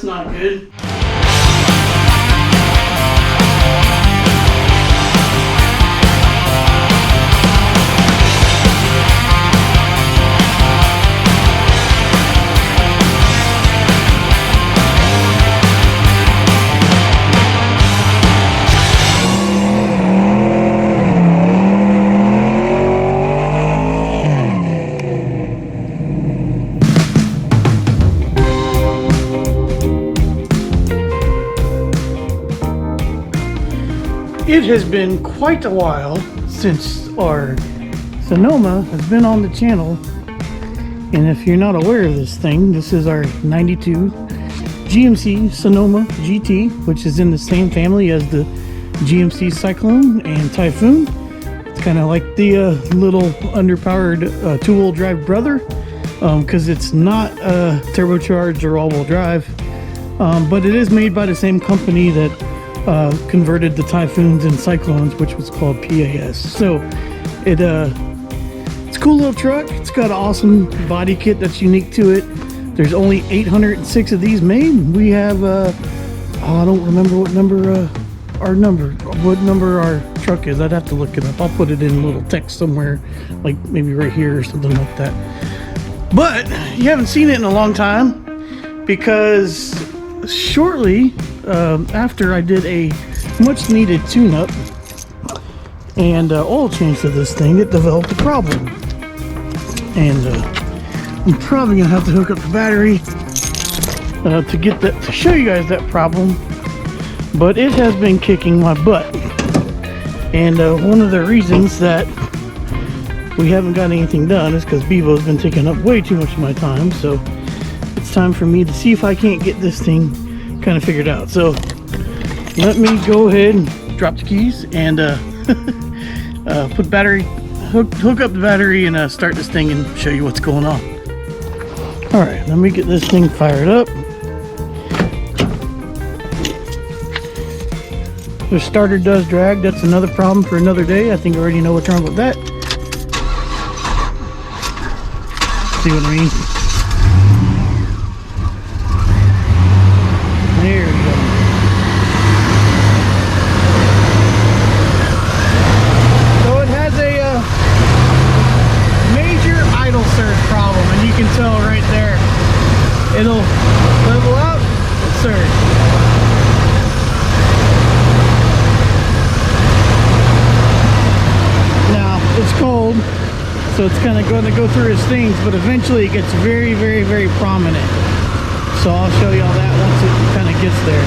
that's not good. It has been quite a while since our Sonoma has been on the channel, and if you're not aware of this thing, this is our 92 GMC Sonoma GT, which is in the same family as the GMC Cyclone and Typhoon. It's kind of like the little underpowered two-wheel drive brother, because it's not turbocharged or all-wheel drive, but it is made by the same company that converted the Typhoons and Cyclones, which was called PAS. So it's a cool little truck. It's got an awesome body kit that's unique to it. There's only 806 of these made. We have I don't remember what number our truck is. I'd have to look it up. I'll put it in a little text somewhere, like maybe right here or something like that. But you haven't seen it in a long time, because shortly after I did a much needed tune-up and oil change to this thing, it developed a problem, and I'm probably gonna have to hook up the battery to show you guys that problem. But it has been kicking my butt, and one of the reasons that we haven't got anything done is because Bevo's been taking up way too much of my time. So it's time for me to see if I can't get this thing kind of figured out. So let me go ahead and drop the keys and put battery, hook up the battery, and start this thing and show you what's going on. All right, let me get this thing fired up. The starter does drag. That's another problem for another day. I think I already know what's wrong with that. See what I mean? There we go. So it has a major idle surge problem, and you can tell right there. It'll level out and surge. Now it's cold, so it's kind of going to go through its things, but eventually it gets very, very, very prominent. So I'll show you all that once it kind of gets there.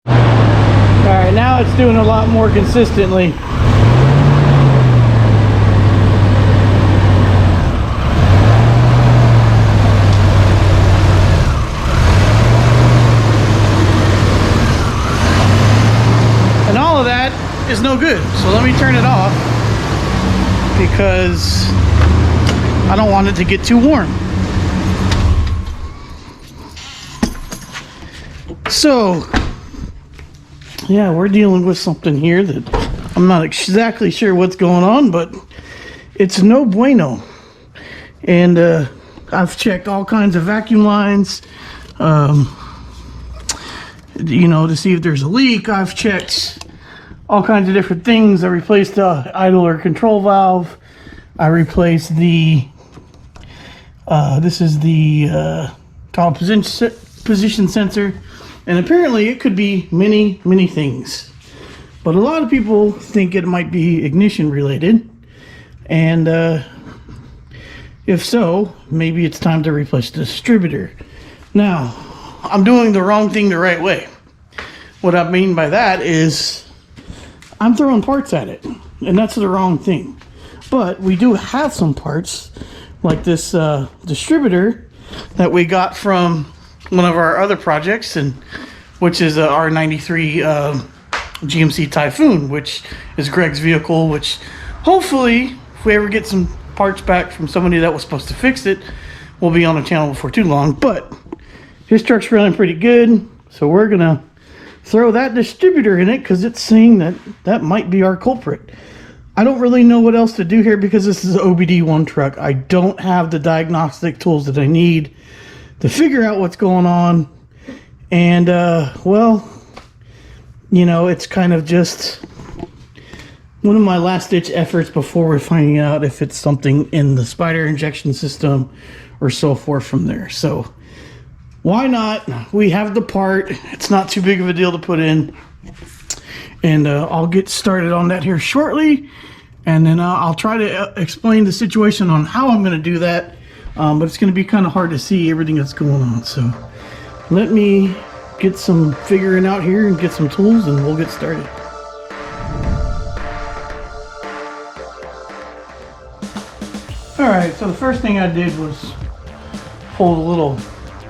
All right, now it's doing a lot more consistently. And all of that is no good. So let me turn it off, because I don't want it to get too warm. So yeah, we're dealing with something here that I'm not exactly sure what's going on, but it's no bueno. And I've checked all kinds of vacuum lines, you know, to see if there's a leak. I've checked all kinds of different things. I replaced the idler control valve. I replaced the this is the toggle position sensor, and apparently it could be many things, but a lot of people think it might be ignition related, and if so, maybe it's time to replace the distributor. Now, I'm doing the wrong thing the right way. What I mean by that is I'm throwing parts at it, and that's the wrong thing. But we do have some parts, like this distributor that we got from one of our other projects, and which is our 93 GMC Typhoon, which is Greg's vehicle, which hopefully, if we ever get some parts back from somebody that was supposed to fix it, we'll be on the channel before too long. But his truck's running pretty good, so we're gonna throw that distributor in it, because it's saying that that might be our culprit. I don't really know what else to do here, because this is an OBD1 truck. I don't have the diagnostic tools that I need to figure out what's going on. And well, you know, it's kind of just one of my last ditch efforts before we're finding out if it's something in the spider injection system or so forth from there. So why not? We have the part. It's not too big of a deal to put in. And I'll get started on that here shortly. And then I'll try to explain the situation on how I'm going to do that. But it's going to be kind of hard to see everything that's going on. So let me get some figuring out here and get some tools, and we'll get started. Alright, so the first thing I did was pull the little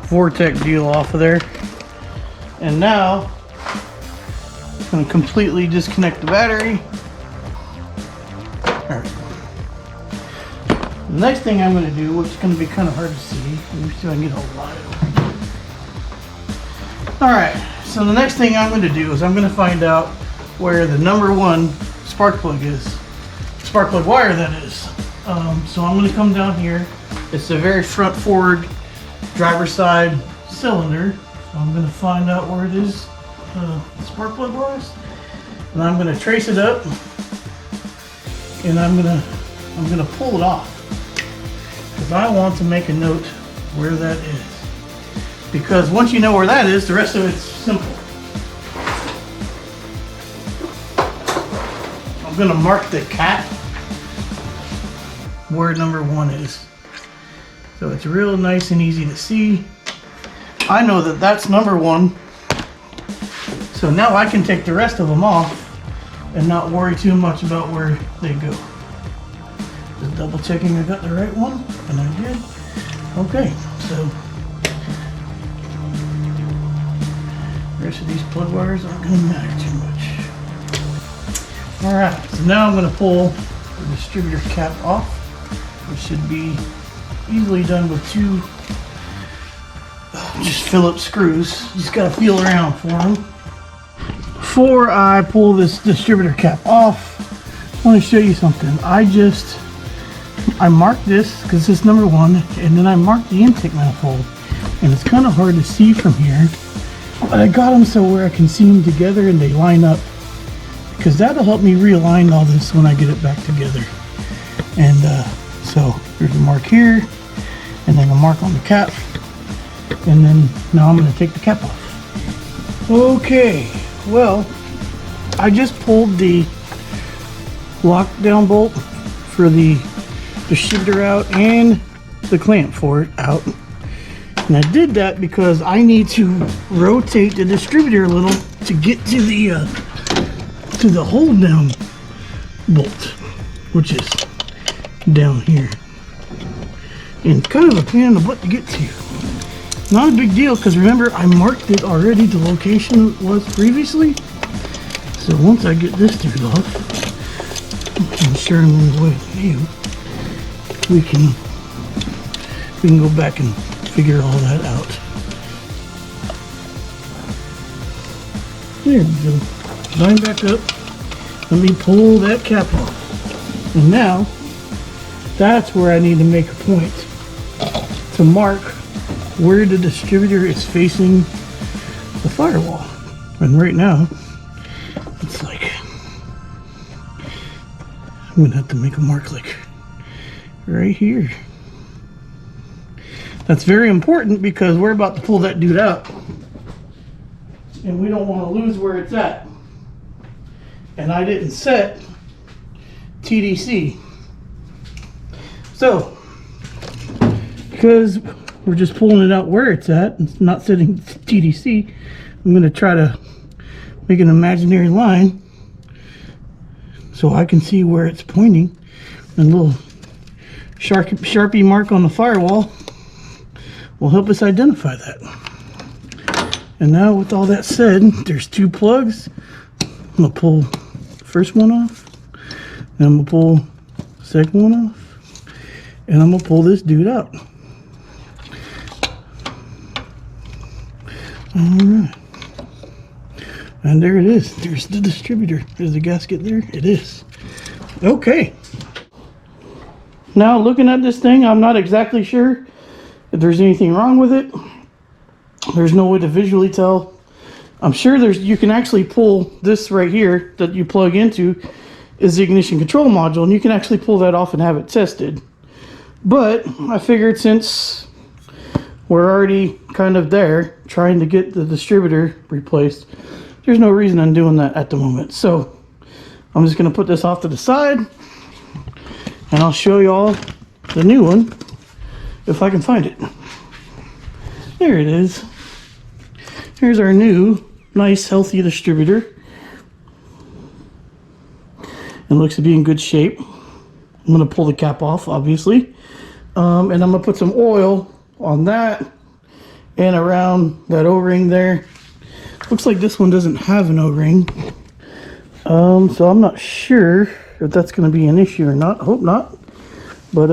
vortex deal off of there. And now I'm going to completely disconnect the battery. Alright. The next thing I'm going to do, which is going to be kind of hard to see, let me see if I can get a light over. Alright, so the next thing I'm going to do is I'm going to find out where the number 1 spark plug is. Spark plug wire, that is. So I'm going to come down here. It's the very front forward driver's side cylinder. So I'm going to find out where it is, the spark plug wise, and I'm going to trace it up, and I'm going to pull it off because I want to make a note where that is. Because once you know where that is, the rest of it's simple. I'm going to mark the cap where number 1 is. So it's real nice and easy to see. I know that that's number 1. So now I can take the rest of them off and not worry too much about where they go. Just double checking I got the right one, and I did. Okay, so the rest of these plug wires aren't going to matter too much. Alright, so now I'm going to pull the distributor cap off. It should be easily done with 2 just Phillips screws. Just got to feel around for them. Before I pull this distributor cap off, I want to show you something. I marked this because it's number 1, and then I marked the intake manifold. And it's kind of hard to see from here, but I got them so where I can see them together and they line up, because that'll help me realign all this when I get it back together. And so there's a mark here, and then a mark on the cap, and then now I'm going to take the cap off. Okay, well, I just pulled the lockdown bolt for the distributor out and the clamp for it out, and I did that because I need to rotate the distributor a little to get to the hold down bolt, which is down here, and kind of a pain in the butt to get to. Not a big deal, because remember I marked it already, the location it was previously. So once I get this dude off and share him in the way with you, we can go back and figure all that out. There we go. Line back up. Let me pull that cap off. And now that's where I need to make a point to mark where the distributor is facing the firewall. And right now, it's like, I'm going to have to make a mark like right here. That's very important because we're about to pull that dude out. And we don't want to lose where it's at. And I didn't set TDC. So, because we're just pulling it out where it's at, and not setting TDC, I'm going to try to make an imaginary line so I can see where it's pointing. And a little Sharpie mark on the firewall will help us identify that. And now with all that said, there's 2 plugs. I'm going to pull the first one off, and I'm going to pull the second one off, and I'm going to pull this dude out. Alright. And there it is. There's the distributor. There's the gasket there. It is. Okay. Now looking at this thing, I'm not exactly sure if there's anything wrong with it. There's no way to visually tell. I'm sure you can actually pull this right here that you plug into is the ignition control module, and you can actually pull that off and have it tested. But I figured since we're already kind of there trying to get the distributor replaced, there's no reason I'm doing that at the moment. So I'm just going to put this off to the side, and I'll show you all the new one if I can find it. There it is. Here's our new nice healthy distributor. It looks to be in good shape. I'm going to pull the cap off, obviously, and I'm going to put some oil on that and around that O-ring there. Looks like this one doesn't have an O-ring, so I'm not sure if that's going to be an issue or not. Hope not, but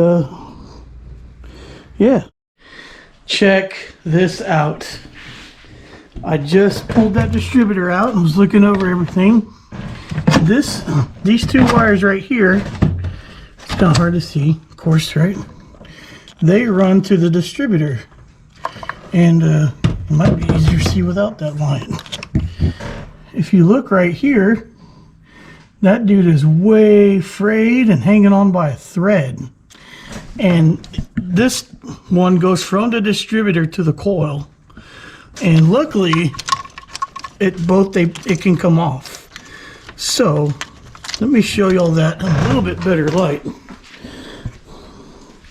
yeah. Check this out. I just pulled that distributor out and was looking over everything. These two wires right here, it's kind of hard to see, of course, right? They run to the distributor, and it might be easier to see without that line. If you look right here, that dude is way frayed and hanging on by a thread. And this one goes from the distributor to the coil. And luckily, it can come off. So let me show you all that in a little bit better light.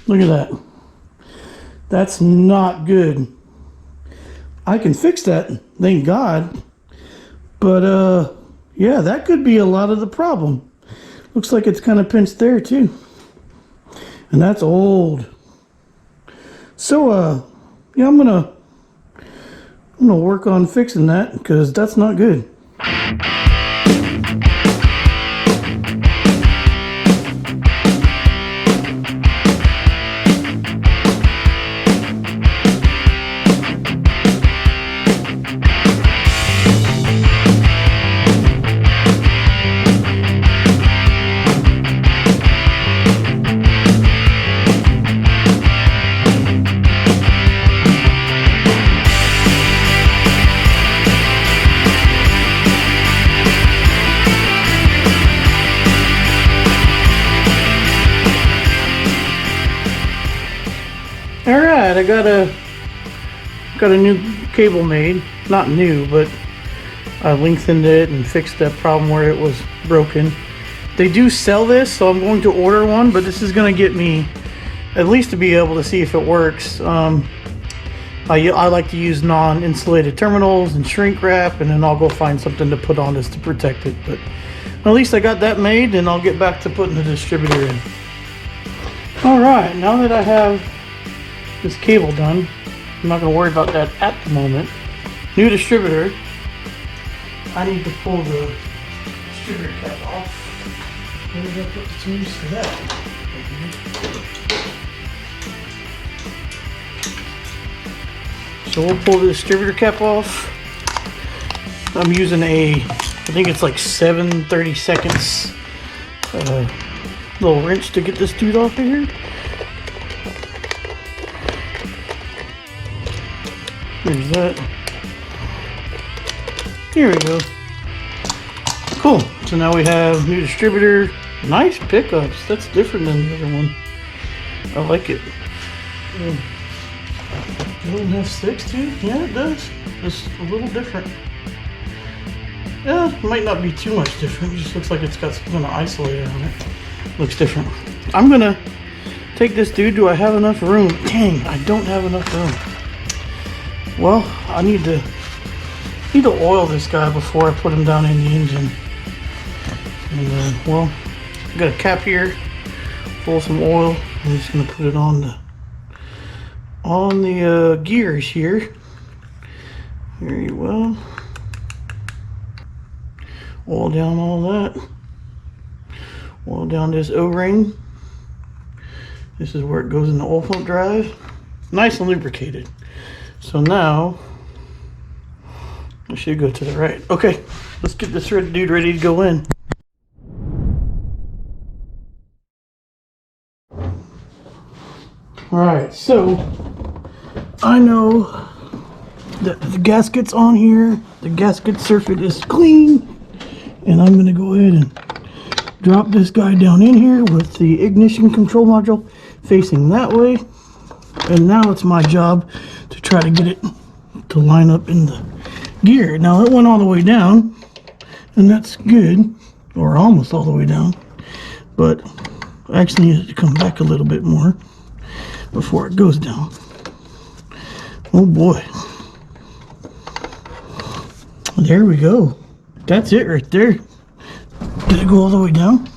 Look at that. That's not good. I can fix that, thank God. But yeah, that could be a lot of the problem. Looks like it's kind of pinched there too. And that's old. So yeah, I'm gonna work on fixing that because that's not good. Alright, I got a new cable made. Not new, but I lengthened it and fixed that problem where it was broken. They do sell this, so I'm going to order one, but this is going to get me at least to be able to see if it works. I like to use non-insulated terminals and shrink wrap, and then I'll go find something to put on this to protect it. But at least I got that made, and I'll get back to putting the distributor in. Alright, now that I have this cable done, I'm not going to worry about that at the moment. New distributor. I need to pull the distributor cap off. Where did I put the tools for that? So we'll pull the distributor cap off. I'm using I think it's like 7/32 little wrench to get this dude off of here. There's that. Here we go. Cool. So now we have new distributor. Nice pickups. That's different than the other one. I like it. Does it have sticks too? Yeah, it does. It's a little different. Yeah, it might not be too much different. It just looks like it's got some kind of isolator on it. Looks different. I'm gonna take this dude. Do I have enough room? Dang, I don't have enough room. Well, I need to oil this guy before I put him down in the engine. And well, I got a cap here, full of some oil. I'm just gonna put it on the gears here. Very well. Oil down all that. Oil down this O-ring. This is where it goes in the oil pump drive. Nice and lubricated. So now, I should go to the right. Okay, let's get this dude ready to go in. Alright, so I know the gasket's on here. The gasket surface is clean. And I'm going to go ahead and drop this guy down in here with the ignition control module facing that way. And now it's my job to try to get it to line up in the gear. Now it went all the way down, and that's good, or almost all the way down. But I actually need it to come back a little bit more before it goes down. Oh boy. There we go. That's it right there. Did it go all the way down?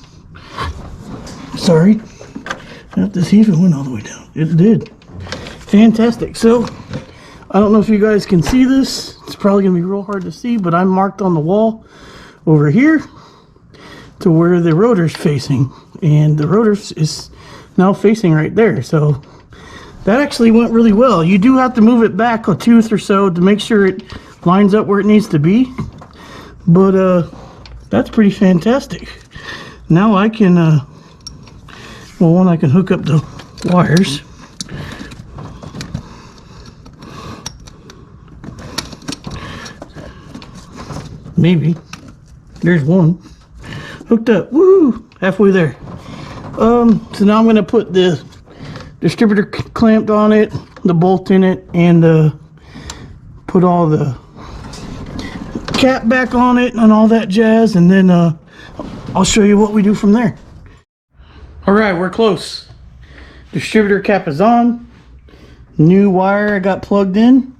Sorry. I have to see if it went all the way down. It did. Fantastic. So, I don't know if you guys can see this. It's probably going to be real hard to see, but I'm marked on the wall over here to where the rotor's facing. And the rotor is now facing right there. So, that actually went really well. You do have to move it back a tooth or so to make sure it lines up where it needs to be. But that's pretty fantastic. Now I can, well, one, I can hook up the wires. Maybe. There's one. Hooked up. Woo! Halfway there. So now I'm going to put the distributor clamped on it, the bolt in it, and put all the cap back on it and all that jazz, and then I'll show you what we do from there. Alright, we're close. Distributor cap is on. New wire I got plugged in.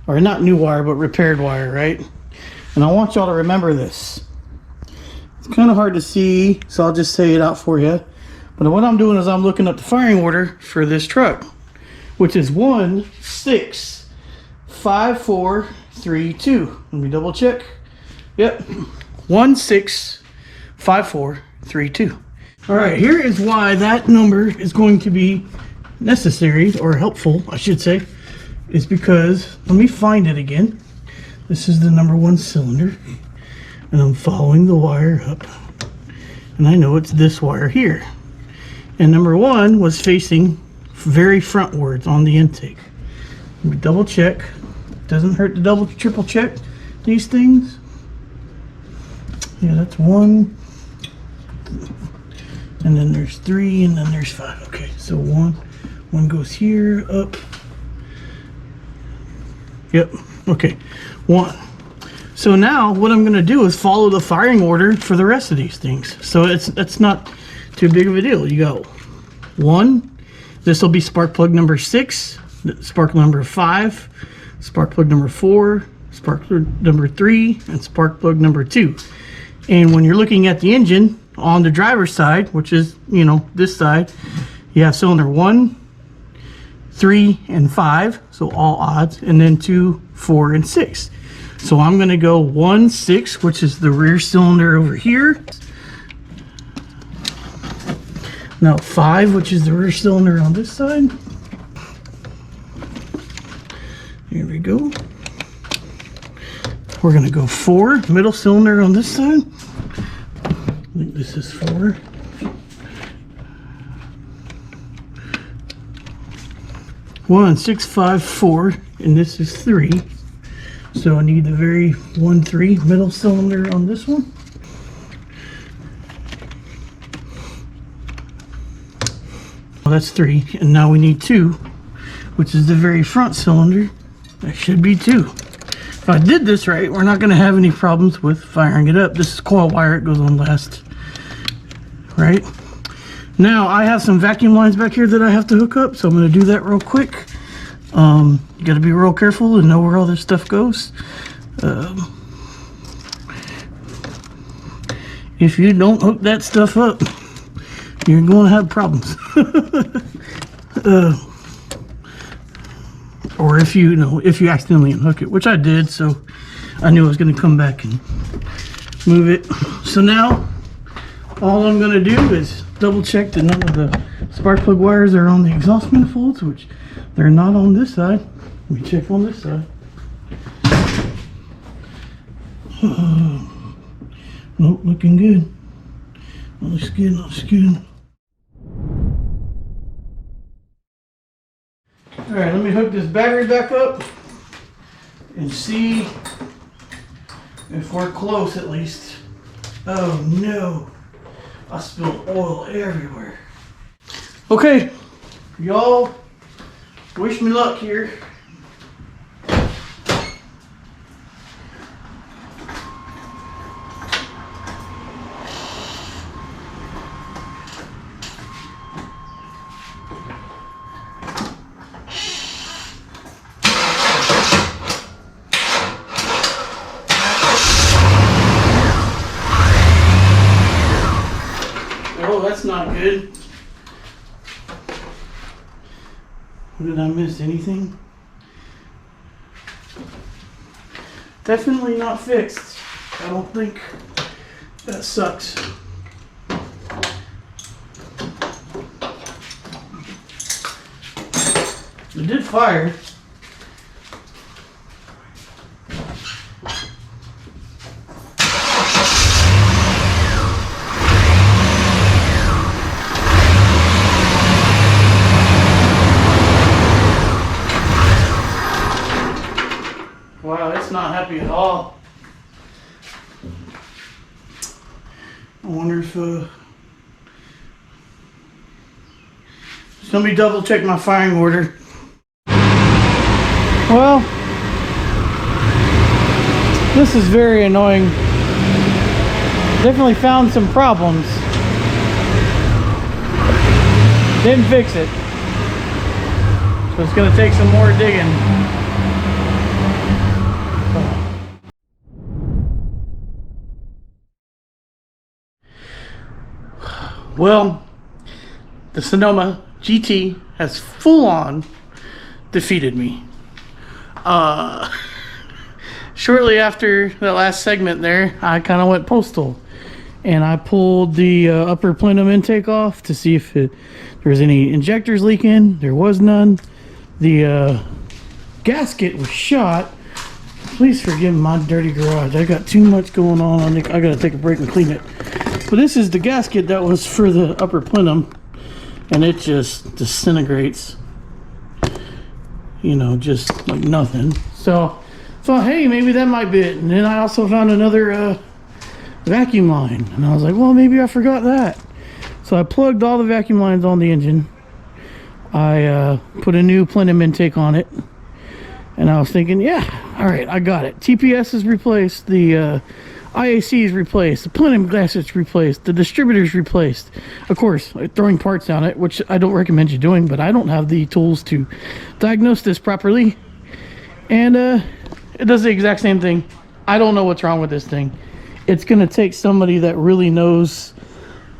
Or not new wire, but repaired wire, right? And I want y'all to remember this. It's kind of hard to see, so I'll just say it out for you. But what I'm doing is I'm looking up the firing order for this truck, which is 165432. Let me double check. Yep, 165432. All right, here is why that number is going to be necessary, or helpful, I should say, is because, let me find it again. This is the number 1 cylinder, and I'm following the wire up, and I know it's this wire here. And number 1 was facing very frontwards on the intake. Let me double check. Doesn't hurt to double, triple check these things. Yeah, that's 1. And then there's 3, and then there's 5. Okay, so one goes here, up. Yep, okay, 1. So now what I'm gonna do is follow the firing order for the rest of these things. So it's not too big of a deal. You go 1, this will be spark plug number 6, spark plug number 5, spark plug number 4, spark plug number 3, and spark plug number 2. And when you're looking at the engine on the driver's side, which is, you know, this side, you have cylinder 1, 3, and 5, so all odds, and then 2, 4, and 6. So I'm going to go 1, 6, which is the rear cylinder over here. Now 5, which is the rear cylinder on this side. Here we go. We're going to go 4, middle cylinder on this side. I think this is 4. One, 6, 5, 4, and this is 3. So I need the very 1, 3 middle cylinder on this one. Well, that's 3, and now we need 2, which is the very front cylinder. That should be 2. If I did this right, we're not going to have any problems with firing it up. This is coil wire, it goes on last. Right? Now, I have some vacuum lines back here that I have to hook up, so I'm going to do that real quick. You got to be real careful and know where all this stuff goes. If you don't hook that stuff up, you're going to have problems. Or if you accidentally unhook it, which I did, so I knew I was going to come back and move it. So now, all I'm going to do is double check that none of the spark plug wires are on the exhaust manifolds, which they're not on this side. Let me check on this side. Nope, looking good. Looks good, looks good. Alright, let me hook this battery back up. and see if we're close at least. Oh no, I spilled oil everywhere. Okay, y'all, wish me luck here. Oh, that's not good. Did I miss anything? Definitely not fixed. I don't think. That sucks. It did fire. Wow, it's not happy at all. I wonder if let me double check my firing order. Well, this is very annoying. Definitely found some problems. Didn't fix it. So it's gonna take some more digging. Well, the Sonoma GT has full-on defeated me. Shortly after that last segment there, I kind of went postal. And I pulled the upper plenum intake off to see if there was any injectors leaking. There was none. The gasket was shot. Please forgive my dirty garage. I got too much going on. I gotta take a break and clean it. But this is the gasket that was for the upper plenum, and it just disintegrates, you know, just like nothing. So thought, hey, maybe that might be it. And then I also found another vacuum line, and I was like, well, maybe I forgot that. So I plugged all the vacuum lines on the engine. I put a new plenum intake on it, and I was thinking, yeah, all right, I got it. TPS is replaced, the IAC is replaced, the plenum gasket's replaced, the distributor's replaced. Of course, throwing parts on it, which I don't recommend you doing, but I don't have the tools to diagnose this properly. And it does the exact same thing. I don't know what's wrong with this thing. It's gonna take somebody that really knows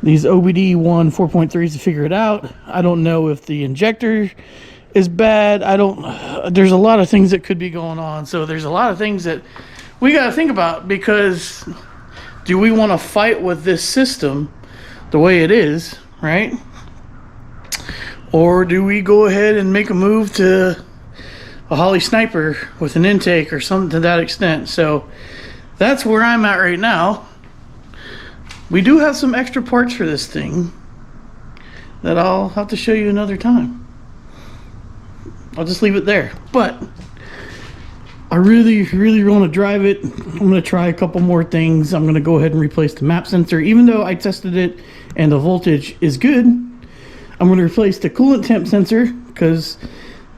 these OBD1 4.3s to figure it out. I don't know if the injector is bad. There's a lot of things that could be going on. So there's a lot of things that we got to think about, because do we want to fight with this system the way it is, right? Or do we go ahead and make a move to a Holly Sniper with an intake or something to that extent? So that's where I'm at right now. We do have some extra parts for this thing that I'll have to show you another time. I'll just leave it there. But I really want to drive it. I'm going to try a couple more things. I'm going to go ahead and replace the map sensor. Even though I tested it and the voltage is good, I'm going to replace the coolant temp sensor, because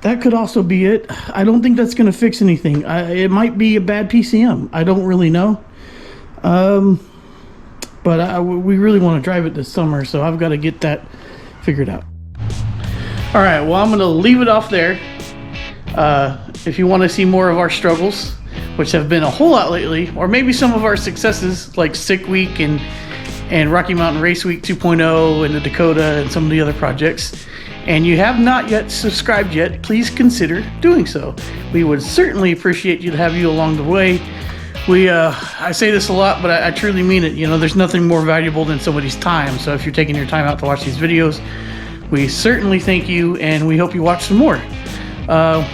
that could also be it. I don't think that's going to fix anything. It might be a bad PCM. I don't really know. But we really want to drive it this summer, so I've got to get that figured out. All right, well, I'm going to leave it off there. If you want to see more of our struggles, which have been a whole lot lately, or maybe some of our successes like Sick Week and Rocky Mountain Race Week 2.0 and the Dakota and some of the other projects, and you have not yet subscribed yet, please consider doing so. We would certainly appreciate you to have you along the way. I say this a lot, but I truly mean it. You know, there's nothing more valuable than somebody's time. So if you're taking your time out to watch these videos, we certainly thank you, and we hope you watch some more.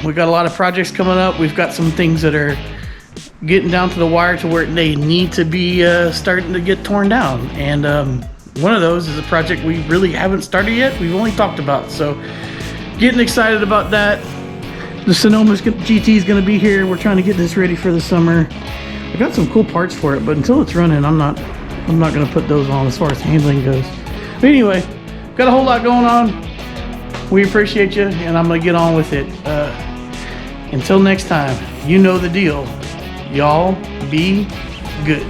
We've got a lot of projects coming up. We've got some things that are getting down to the wire to where they need to be starting to get torn down. And one of those is a project we really haven't started yet. We've only talked about. So getting excited about that. The Sonoma GT is going to be here. We're trying to get this ready for the summer. I got some cool parts for it, but until it's running, I'm not going to put those on as far as handling goes. But anyway, got a whole lot going on. We appreciate you, and I'm going to get on with it. Until next time, you know the deal. Y'all be good.